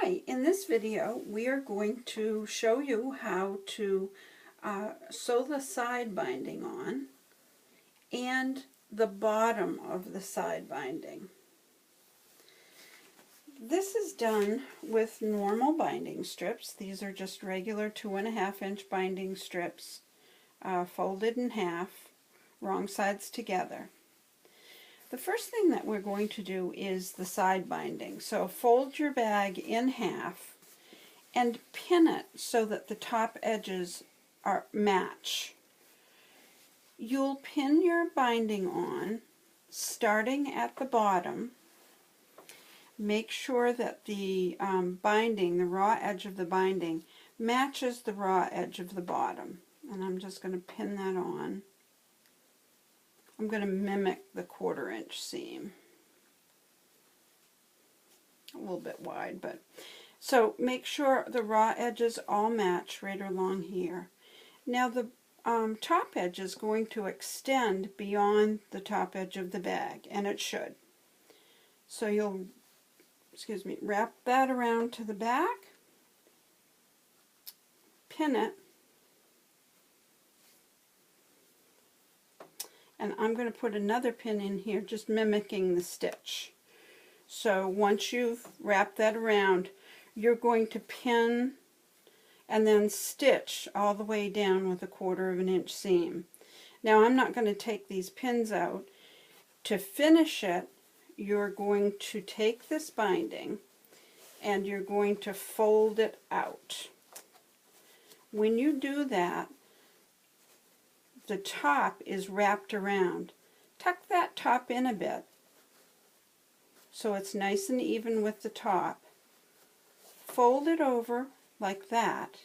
Hi, in this video we are going to show you how to sew the side binding on and the bottom of the side binding. This is done with normal binding strips. These are just regular 2.5 inch binding strips folded in half, wrong sides together. The first thing that we're going to do is the side binding. So fold your bag in half and pin it so that the top edges match. You'll pin your binding on starting at the bottom. Make sure that the binding, the raw edge of the binding, matches the raw edge of the bottom. And I'm just going to pin that on. I'm going to mimic the 1/4 inch seam. A little bit wide, but so make sure the raw edges all match right along here. Now the top edge is going to extend beyond the top edge of the bag, and it should. So you'll, wrap that around to the back, pin it, and I'm going to put another pin in here just mimicking the stitch. So once you've wrapped that around, you're going to pin and then stitch all the way down with a 1/4 inch seam. Now I'm not going to take these pins out. To finish it, you're going to take this binding and you're going to fold it out. When you do that, the top is wrapped around. Tuck that top in a bit so it's nice and even with the top. Fold it over like that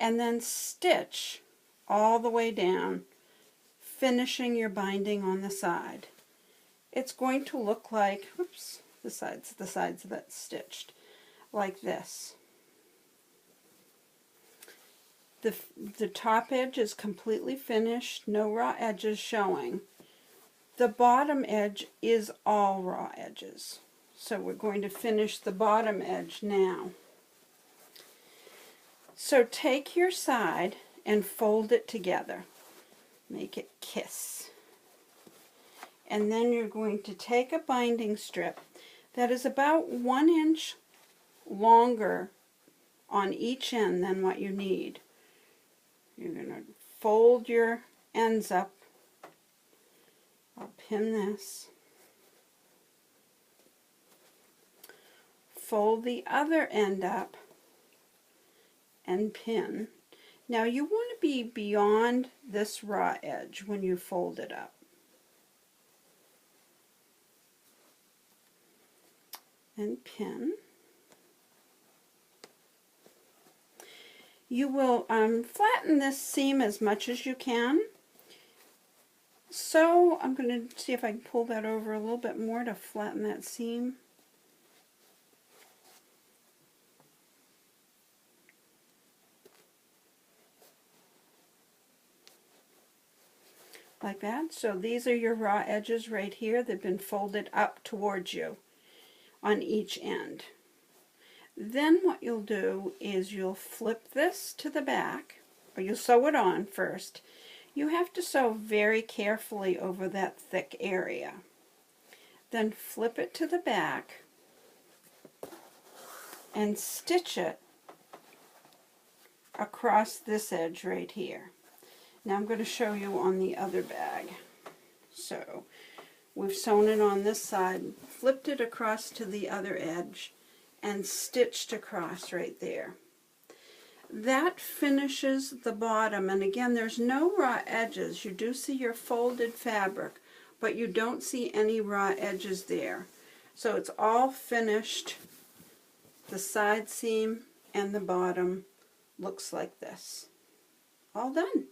and then stitch all the way down, finishing your binding on the side. It's going to look like, oops, the sides that's stitched, like this. The top edge is completely finished, no raw edges showing. The bottom edge is all raw edges. So we're going to finish the bottom edge now. So take your side and fold it together. Make it kiss. And then you're going to take a binding strip that is about 1 inch longer on each end than what you need. You're going to fold your ends up. I'll pin this. Fold the other end up and pin. Now you want to be beyond this raw edge when you fold it up. And pin. You will flatten this seam as much as you can. So I'm going to see if I can pull that over a little bit more to flatten that seam. Like that. So these are your raw edges right here. They've been folded up towards you on each end. Then what you'll do is you'll flip this to the back, or you'll sew it on first. You have to sew very carefully over that thick area. Then flip it to the back and stitch it across this edge right here. Now I'm going to show you on the other bag. So we've sewn it on this side, flipped it across to the other edge, and stitched across right there. That finishes the bottom, and again there's no raw edges. You do see your folded fabric, but you don't see any raw edges there. So it's all finished. The side seam and the bottom looks like this. All done.